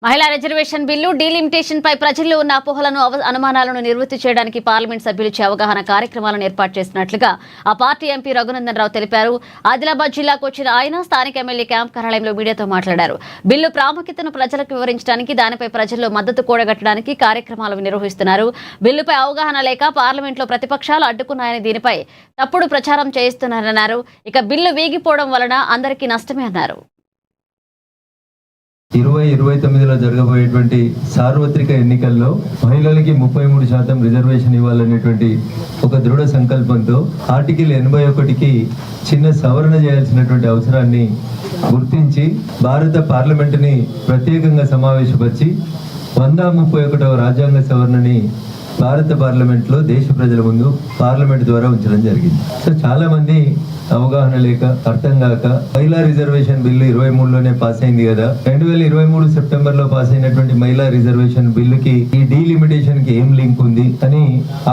మహిళా reservation bill delimitation పై ప్రజల్లో ఉన్న అపోహలను అనుమానాలను నివృత్తి చేయడానికి పార్లమెంట్ సభ్యులు అవగాహన కార్యక్రమాలను ఏర్పాటు చేసినట్లుగా ఆ పార్టీ ఎంపీ రఘునందన్ రావు తెలిపారు. ఆదిలాబాద్ జిల్లాకు వచ్చిన ఆయన స్థానిక ఎమ్మెల్యే క్యాంప్ కార్యాలయంలో మీడియాతో మాట్లాడారు. బిల్లు ప్రాముఖ్యతను ప్రజలకు వివరించడానికి, దానిపై ప్రజల్లో మద్దతు కూడగట్టడానికి కార్యక్రమాలు నిర్వహిస్తున్నారు. బిల్లుపై అవగాహన లేక పార్లమెంట్లో ప్రతిపక్షాలు అడ్డుకున్నాయని, దీనిపై తప్పుడు ప్రచారం చేయిస్తున్నారన్నారు. ఇక బిల్లు వీగిపోవడం వలన అందరికీ నష్టమే అన్నారు. 2029లో జరగబోయేటువంటి సార్వత్రిక ఎన్నికల్లో మహిళలకి 33% రిజర్వేషన్ ఇవ్వాలనేటువంటి ఒక దృఢ సంకల్పంతో ఆర్టికల్ 81కి చిన్న సవరణ చేయాల్సినటువంటి అవసరాన్ని గుర్తించి భారత పార్లమెంటుని ప్రత్యేకంగా సమావేశపరిచి 131వ రాజ్యాంగ సవరణని భారత పార్లమెంట్లో దేశ ప్రజల ముందు పార్లమెంట్ ద్వారా ఉంచడం జరిగింది. సో చాలా మంది అవగాహన లేక, అర్థం కాక మహిళా రిజర్వేషన్ బిల్లు 23లోనే పాస్ అయింది కదా, 2023 సెప్టెంబర్లో పాస్ అయినటువంటి మహిళా రిజర్వేషన్ బిల్లుకి ఈ డీలిమిటేషన్ కి ఏం లింక్ ఉంది అని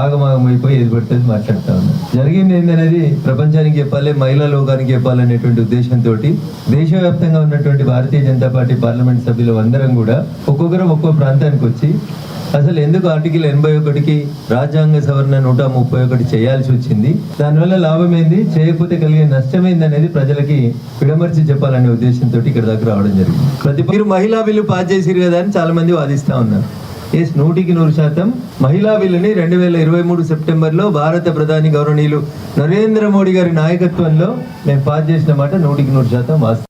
ఆగమాగమైపోయి ఏది పడుతుంది మాట్లాడుతా ఉన్నారు. జరిగింది ఏంటనేది ప్రపంచానికి చెప్పాలి, మహిళా లోకానికి చెప్పాలనేటువంటి ఉద్దేశంతో దేశవ్యాప్తంగా ఉన్నటువంటి భారతీయ జనతా పార్టీ పార్లమెంట్ సభ్యులు అందరం కూడా ఒక్కొక్కరు ఒక్కో ప్రాంతానికి వచ్చి అసలు ఎందుకు ఆర్టికల్ 81కి రాజ్యాంగ సవరణ 131 చేయాల్సి వచ్చింది, దానివల్ల లాభం ఏంది, చేయకపోతే కలిగే నష్టమైంది అనేది ప్రజలకి విడమర్చి చెప్పాలనే ఉద్దేశంతో ఇక్కడ దాకా రావడం జరిగింది. మీరు మహిళా బిల్లు పాస్ చేసిరు కదా అని చాలా మంది వాదిస్తా ఉన్నారు. 100% మహిళా బిల్లుని 2023 సెప్టెంబర్లో భారత ప్రధాని గౌరవనీయులు నరేంద్ర మోడీ గారి నాయకత్వంలో మేము పాస్ చేసిన మాట 100% వాస్తవం.